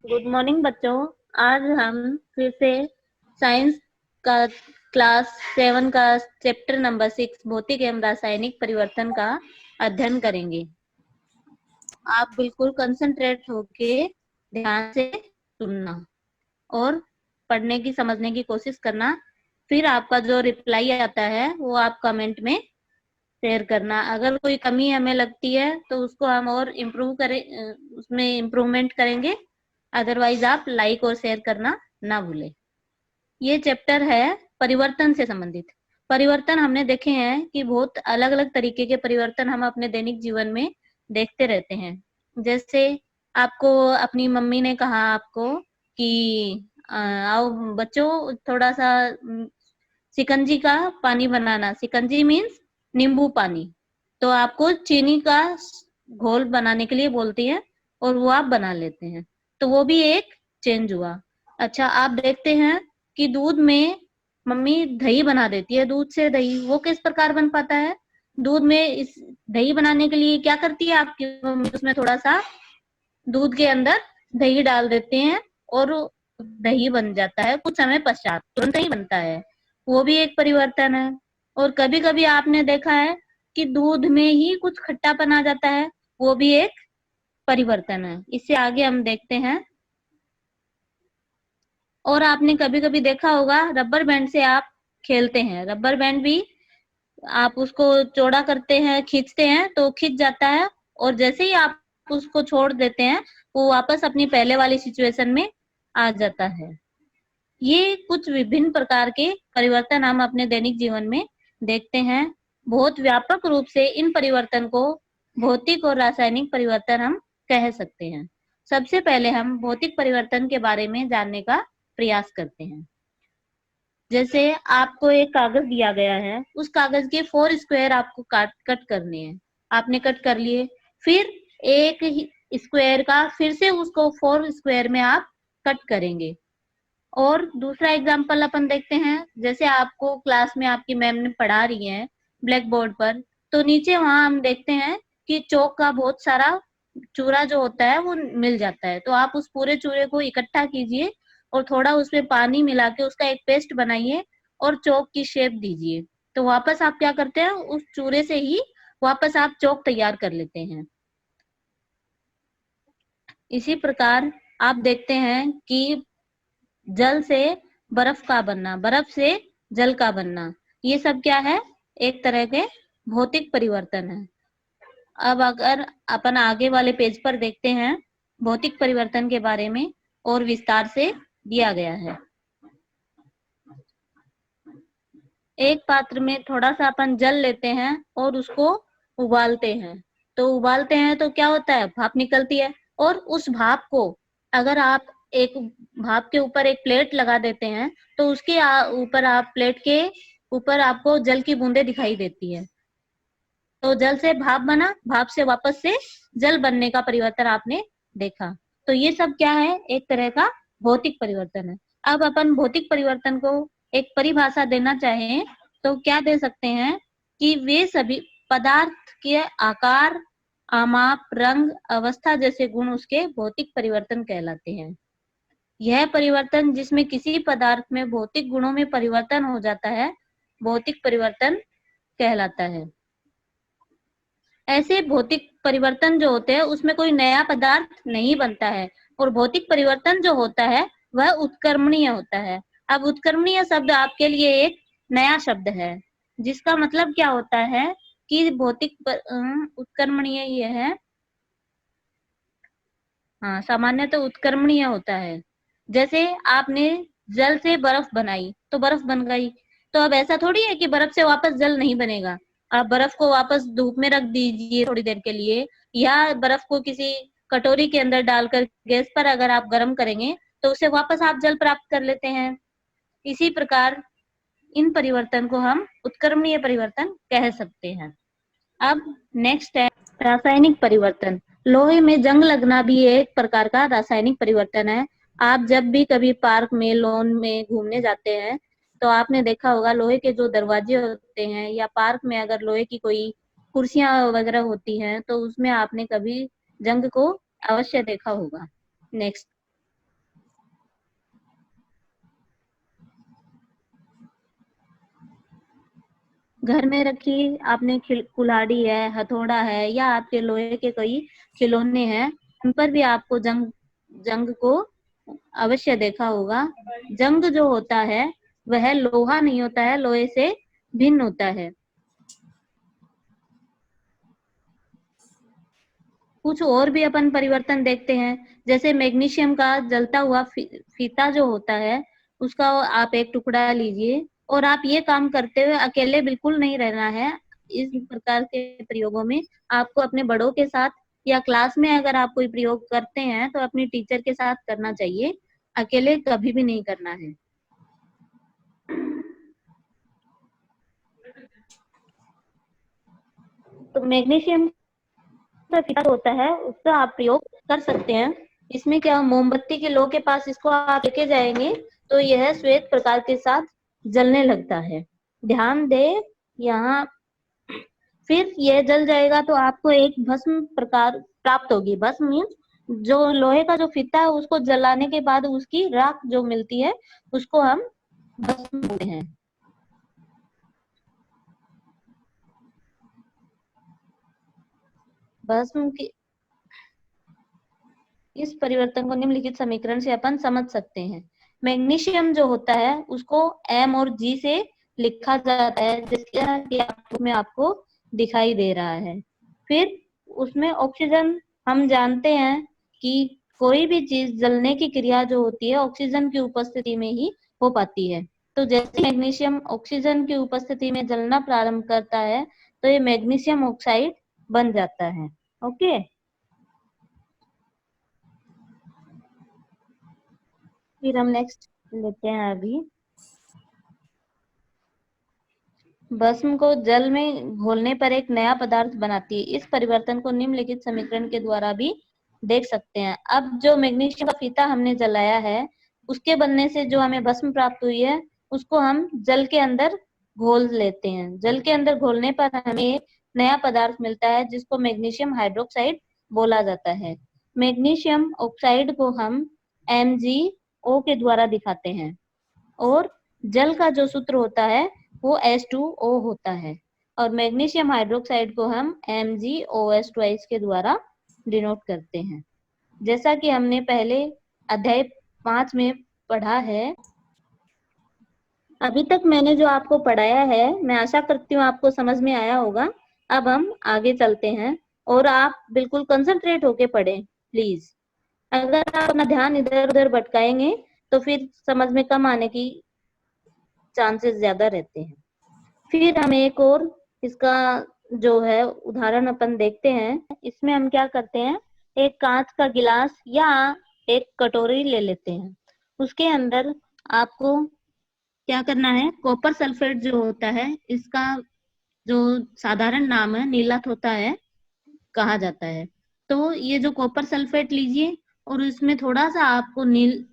Good morning बच्चों। आज हम फिर से साइंस का क्लास 7 का चैप्टर नंबर 6 भौतिक एवं रासायनिक परिवर्तन का अध्ययन करेंगे। आप बिल्कुल कंसंट्रेट होके ध्यान से सुनना और पढ़ने की समझने की कोशिश करना। फिर आपका जो रिप्लाई आता है वो आप कमेंट में शेयर करना। अगर कोई कमी हमें लगती है तो उसको हम और उसमें इम्प्रूवमेंट करेंगे। अदरवाइज आप लाइक और शेयर करना ना भूलें। ये चैप्टर है परिवर्तन से संबंधित। परिवर्तन हमने देखे हैं कि बहुत अलग अलग तरीके के परिवर्तन हम अपने दैनिक जीवन में देखते रहते हैं। जैसे आपको अपनी मम्मी ने कहा आपको कि आओ बच्चों थोड़ा सा शिकंजी का पानी बनाना। शिकंजी मीन्स नींबू पानी। तो आपको चीनी का घोल बनाने के लिए बोलती है और वो आप बना लेते हैं, तो वो भी एक चेंज हुआ। अच्छा, आप देखते हैं कि दूध में मम्मी दही बना देती है। दूध से दही वो किस प्रकार बन पाता है? दूध में इस दही बनाने के लिए क्या करती है आपकी मम्मी? उसमें थोड़ा सा दूध के अंदर दही डाल देते हैं और दही बन जाता है। कुछ समय पश्चात तुरंत ही बनता है। वो भी एक परिवर्तन है। और कभी कभी आपने देखा है कि दूध में ही कुछ खट्टापन आ जाता है, वो भी एक परिवर्तन है। इससे आगे हम देखते हैं। और आपने कभी कभी देखा होगा रबर बैंड से आप खेलते हैं। रबर बैंड भी आप उसको चौड़ा करते हैं, खींचते हैं तो खींच जाता है, और जैसे ही आप उसको छोड़ देते हैं वो वापस अपनी पहले वाली सिचुएशन में आ जाता है। ये कुछ विभिन्न प्रकार के परिवर्तन हम अपने दैनिक जीवन में देखते हैं। बहुत व्यापक रूप से इन परिवर्तन को भौतिक और रासायनिक परिवर्तन हम कह सकते हैं। सबसे पहले हम भौतिक परिवर्तन के बारे में जानने का प्रयास करते हैं। जैसे आपको एक कागज दिया गया है, उस कागज के 4 स्क्वायर आपको कट करने हैं। आपने कट कर लिए। फिर एक स्क्वायर का फिर से उसको 4 स्क्वायर में आप कट करेंगे। और दूसरा एग्जाम्पल अपन देखते हैं। जैसे आपको क्लास में आपकी मैम ने पढ़ा रही है ब्लैक बोर्ड पर, तो नीचे वहां हम देखते हैं कि चौक का बहुत सारा चूरा जो होता है वो मिल जाता है। तो आप उस पूरे चूरे को इकट्ठा कीजिए और थोड़ा उसमें पानी मिला के उसका एक पेस्ट बनाइए और चौक की शेप दीजिए। तो वापस आप क्या करते हैं, उस चूरे से ही वापस आप चौक तैयार कर लेते हैं। इसी प्रकार आप देखते हैं कि जल से बर्फ का बनना, बर्फ से जल का बनना, ये सब क्या है? एक तरह के भौतिक परिवर्तन है। अब अगर अपन आगे वाले पेज पर देखते हैं, भौतिक परिवर्तन के बारे में और विस्तार से दिया गया है। एक पात्र में थोड़ा सा अपन जल लेते हैं और उसको उबालते हैं। तो उबालते हैं तो क्या होता है? भाप निकलती है। और उस भाप को अगर आप एक भाप के ऊपर एक प्लेट लगा देते हैं तो उसके ऊपर आप प्लेट के ऊपर आपको जल की बूंदें दिखाई देती है। तो जल से भाप बना, भाप से वापस से जल बनने का परिवर्तन आपने देखा। तो ये सब क्या है? एक तरह का भौतिक परिवर्तन है। अब अपन भौतिक परिवर्तन को एक परिभाषा देना चाहें तो क्या दे सकते हैं कि वे सभी पदार्थ के आकार, आमाप, रंग, अवस्था जैसे गुण उसके भौतिक परिवर्तन कहलाते हैं। यह परिवर्तन जिसमें किसी पदार्थ में भौतिक गुणों में परिवर्तन हो जाता है, भौतिक परिवर्तन कहलाता है। ऐसे भौतिक परिवर्तन जो होते हैं उसमें कोई नया पदार्थ नहीं बनता है, और भौतिक परिवर्तन जो होता है वह उत्क्रमणीय होता है। अब उत्क्रमणीय शब्द आपके लिए एक नया शब्द है, जिसका मतलब क्या होता है कि उत्क्रमणीय ये है, हाँ, सामान्य तो उत्क्रमणीय होता है। जैसे आपने जल से बर्फ बनाई तो बर्फ बन गई। तो अब ऐसा थोड़ी है कि बर्फ से वापस जल नहीं बनेगा। आप बर्फ को वापस धूप में रख दीजिए थोड़ी देर के लिए, या बर्फ को किसी कटोरी के अंदर डालकर गैस पर अगर आप गर्म करेंगे तो उससे वापस आप जल प्राप्त कर लेते हैं। इसी प्रकार इन परिवर्तन को हम उत्क्रमणीय परिवर्तन कह सकते हैं। अब नेक्स्ट है रासायनिक परिवर्तन। लोहे में जंग लगना भी एक प्रकार का रासायनिक परिवर्तन है। आप जब भी कभी पार्क में, लॉन में घूमने जाते हैं तो आपने देखा होगा लोहे के जो दरवाजे होते हैं, या पार्क में अगर लोहे की कोई कुर्सियां वगैरह होती हैं तो उसमें आपने कभी जंग को अवश्य देखा होगा। नेक्स्ट, घर में रखी आपने कुल्हाड़ी है, हथौड़ा है, या आपके लोहे के कोई खिलौने हैं, उन पर भी आपको जंग को अवश्य देखा होगा। जंग जो होता है वह लोहा नहीं होता है, लोहे से भिन्न होता है। कुछ और भी अपन परिवर्तन देखते हैं, जैसे मैग्नीशियम का जलता हुआ फीता जो होता है, उसका आप एक टुकड़ा लीजिए, और आप ये काम करते हुए अकेले बिल्कुल नहीं रहना है। इस प्रकार के प्रयोगों में आपको अपने बड़ों के साथ, या क्लास में अगर आप कोई प्रयोग करते हैं तो अपनी टीचर के साथ करना चाहिए, अकेले कभी भी नहीं करना है। तो मैग्नीशियम का फीता होता है, उसका आप प्रयोग कर सकते हैं। इसमें क्या, मोमबत्ती के लो के पास इसको आप लेके जाएंगे तो यह श्वेत प्रकाश के साथ जलने लगता है। ध्यान दे यहाँ, फिर यह जल जाएगा तो आपको एक भस्म प्रकार प्राप्त होगी। भस्म मीन्स जो लोहे का जो फीता है उसको जलाने के बाद उसकी राख जो मिलती है उसको हम भस्म बोलते हैं। भस्म की इस परिवर्तन को निम्नलिखित समीकरण से अपन समझ सकते हैं। मैग्नीशियम जो होता है उसको M और G से लिखा जाता है, जिसका कि में आपको दिखाई दे रहा है। फिर उसमें ऑक्सीजन, हम जानते हैं कि कोई भी चीज जलने की क्रिया जो होती है ऑक्सीजन की उपस्थिति में ही हो पाती है। तो जैसे मैग्नीशियम ऑक्सीजन की उपस्थिति में जलना प्रारंभ करता है तो ये मैग्नीशियम ऑक्साइड बन जाता है। ओके, फिर हम नेक्स्ट लेते हैं अभी। भस्म को जल में घोलने पर एक नया पदार्थ बनाती है। इस परिवर्तन को निम्नलिखित समीकरण के द्वारा भी देख सकते हैं। अब जो मैग्नीशियम का फीता हमने जलाया है उसके बनने से जो हमें भस्म प्राप्त हुई है उसको हम जल के अंदर घोल लेते हैं। जल के अंदर घोलने पर हमें एक नया पदार्थ मिलता है जिसको मैग्नीशियम हाइड्रोक्साइड बोला जाता है। मैग्नीशियम ऑक्साइड को हम MgO के द्वारा दिखाते हैं, और जल का जो सूत्र होता है वो H2O होता है, और मैग्नीशियम हाइड्रोक्साइड को हम MgOH के द्वारा डिनोट करते हैं। जैसा कि हमने पहले अध्याय 5 में पढ़ा है। अभी तक मैंने जो आपको पढ़ाया है मैं आशा करती हूँ आपको समझ में आया होगा। अब हम आगे चलते हैं, और आप बिल्कुल कंसंट्रेट होके पढ़ें प्लीज। अगर आप अपना ध्यान इधर उधर भटकाएंगे तो फिर समझ में कम आने की चांसेस ज्यादा रहते हैं। फिर हम एक और इसका जो है उदाहरण अपन देखते हैं। इसमें हम क्या करते हैं, एक कांच का गिलास या एक कटोरी ले लेते हैं। उसके अंदर आपको क्या करना है, कॉपर सल्फेट जो होता है, इसका जो साधारण नाम है नीलत होता है, कहा जाता है। तो ये जो कॉपर सल्फेट लीजिए, और इसमें थोड़ा सा आपको नील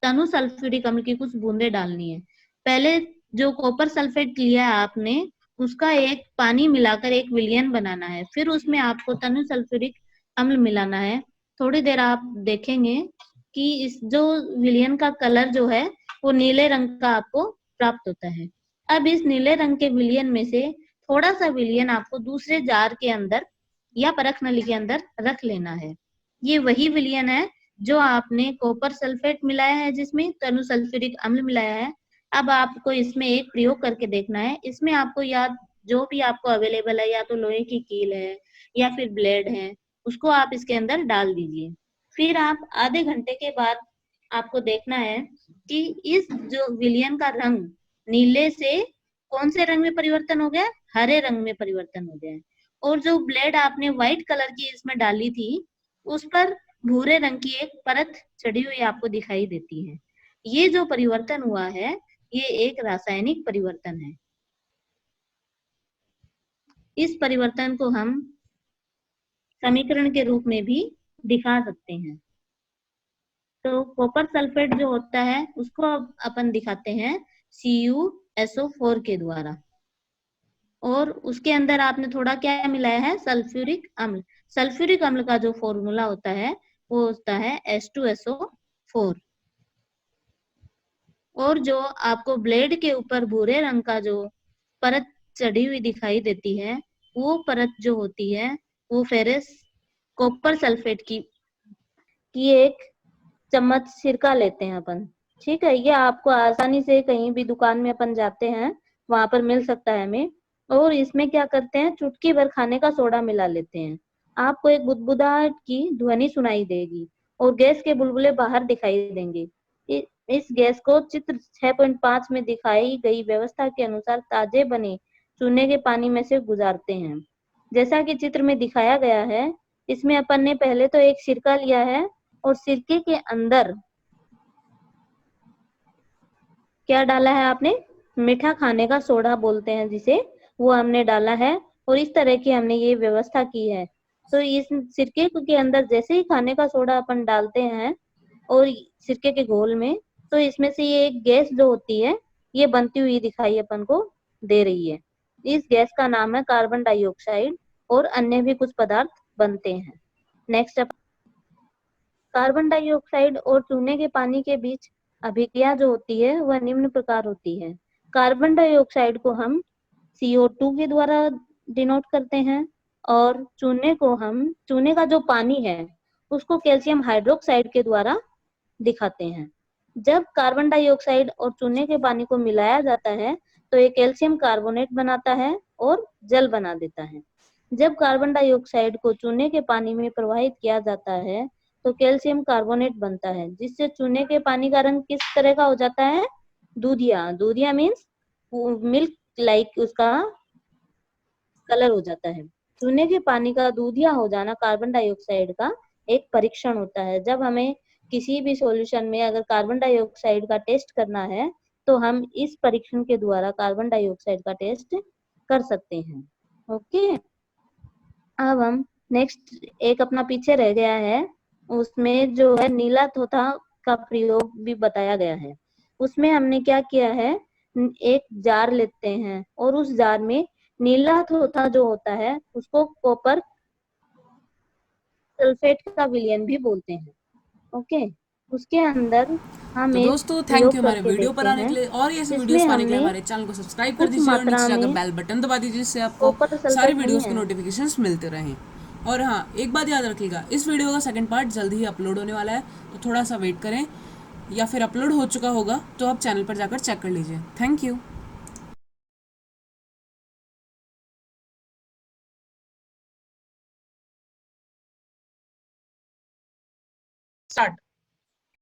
तनु सल्फ्यूरिक अम्ल की कुछ बूंदे डालनी है। पहले जो कॉपर सल्फेट लिया है आपने, उसका एक पानी मिलाकर एक विलयन बनाना है। फिर उसमें आपको तनु सल्फ्यूरिक अम्ल मिलाना है। थोड़ी देर आप देखेंगे कि इस जो विलयन का कलर जो है वो नीले रंग का आपको प्राप्त होता है। अब इस नीले रंग के विलयन में से थोड़ा सा विलयन आपको दूसरे जार के अंदर या परख नली के अंदर रख लेना है। ये वही विलयन है जो आपने कॉपर सल्फेट मिलाया है, जिसमें तनु सल्फ्यूरिक अम्ल मिलाया है। अब आपको इसमें एक प्रयोग करके देखना है। इसमें आपको या जो भी आपको अवेलेबल है, या तो लोहे की कील है या फिर ब्लेड है, उसको आप इसके अंदर डाल दीजिए। फिर आप आधे घंटे के बाद आपको देखना है कि इस जो विलयन का रंग नीले से कौन से रंग में परिवर्तन हो गया, हरे रंग में परिवर्तन हो गया है। और जो ब्लेड आपने व्हाइट कलर की इसमें डाली थी उस पर भूरे रंग की एक परत चढ़ी हुई आपको दिखाई देती है। ये जो परिवर्तन हुआ है ये एक रासायनिक परिवर्तन है। इस परिवर्तन को हम समीकरण के रूप में भी दिखा सकते हैं। तो कॉपर सल्फेट जो होता है उसको अपन दिखाते हैं CuSO4 के द्वारा, और उसके अंदर आपने थोड़ा क्या मिलाया है, सल्फ्यूरिक अम्ल। सल्फ्यूरिक अम्ल का जो फॉर्मूला होता है वो होता है H2SO4। और जो आपको ब्लेड के ऊपर भूरे रंग का जो परत चढ़ी हुई दिखाई देती है, वो परत जो होती है वो फेरस कॉपर सल्फेट की एक चम्मच सिरका लेते हैं अपन। ठीक है, ये आपको आसानी से कहीं भी दुकान में अपन जाते हैं वहां पर मिल सकता है हमें। और इसमें क्या करते हैं, चुटकी भर खाने का सोडा मिला लेते हैं। आपको एक बुदबुदाहट की ध्वनि सुनाई देगी और गैस के बुलबुले बाहर दिखाई देंगे। इस गैस को चित्र 6.5 में दिखाई गई व्यवस्था के अनुसार ताजे बने चूने के पानी में से गुजारते हैं। जैसा कि चित्र में दिखाया गया है, इसमें अपन ने पहले तो एक सिरका लिया है और सिरके के अंदर क्या डाला है आपने, मीठा खाने का सोडा बोलते हैं जिसे, वो हमने डाला है और इस तरह की हमने ये व्यवस्था की है। तो इस सिरके के अंदर जैसे ही खाने का सोडा अपन डालते हैं और सिरके के घोल में, तो इसमें से ये एक गैस जो होती है ये बनती हुई दिखाई अपन को दे रही है। इस गैस का नाम है कार्बन डाइऑक्साइड और अन्य भी कुछ पदार्थ बनते हैं। नेक्स्ट, कार्बन डाइऑक्साइड और चूने के पानी के बीच अभिक्रिया जो होती है वह निम्न प्रकार होती है। कार्बन डाइऑक्साइड को हम CO2 के द्वारा डिनोट करते हैं और चूने का जो पानी है उसको कैल्शियम हाइड्रोक्साइड के द्वारा दिखाते हैं। जब कार्बन डाइऑक्साइड और चूने के पानी को मिलाया जाता है तो ये कैल्शियम कार्बोनेट बनाता है और जल बना देता है। जब कार्बन डाइऑक्साइड को चूने के पानी में प्रवाहित किया जाता है तो कैल्शियम कार्बोनेट बनता है, जिससे चूने के पानी का रंग किस तरह का हो जाता है, दूधिया। दूधिया मीन्स मिल्क लाइक उसका कलर हो जाता है। चूने के पानी का दूधिया हो जाना कार्बन डाइऑक्साइड का एक परीक्षण होता है। जब हमें किसी भी सॉल्यूशन में अगर कार्बन डाइऑक्साइड का टेस्ट करना है तो हम इस परीक्षण के द्वारा कार्बन डाइऑक्साइड का टेस्ट कर सकते हैं। ओके, अब हम नेक्स्ट एक अपना पीछे रह गया है, उसमें जो है नीला तोता का प्रयोग भी बताया गया है। उसमें हमने क्या किया है, एक जार लेते हैं और उस जार में नीला तोता जो होता है उसको कॉपर सल्फेट का विलयन भी बोलते हैं। ओके, उसके अंदर हम तो एक दोस्तों थैंक यू प्रयोग हमारे करके वीडियो पर देखते आने के हैं। लिए, और ये ऐसे इसमें वीडियोस पाने के लिए हमने हमारे चैनल को सब्सक्राइब कर कुछ दीजिए और नीचे मात्रा जाकर में बेल बटन दबा दीजिए जिससे आपको कॉपर सारी सल्फेट नहीं वीडियोस के है। नोटिफिकेशंस मिलते रहें। और हाँ, एक बात याद रखिएगा, इस वीडियो का सेकंड पार्ट जल्द ही अपलोड होने वाला है, तो थोड़ा सा वेट करें, या फिर अपलोड हो चुका होगा तो आप चैनल पर जाकर चेक कर लीजिए। Thank you. स्टार्ट।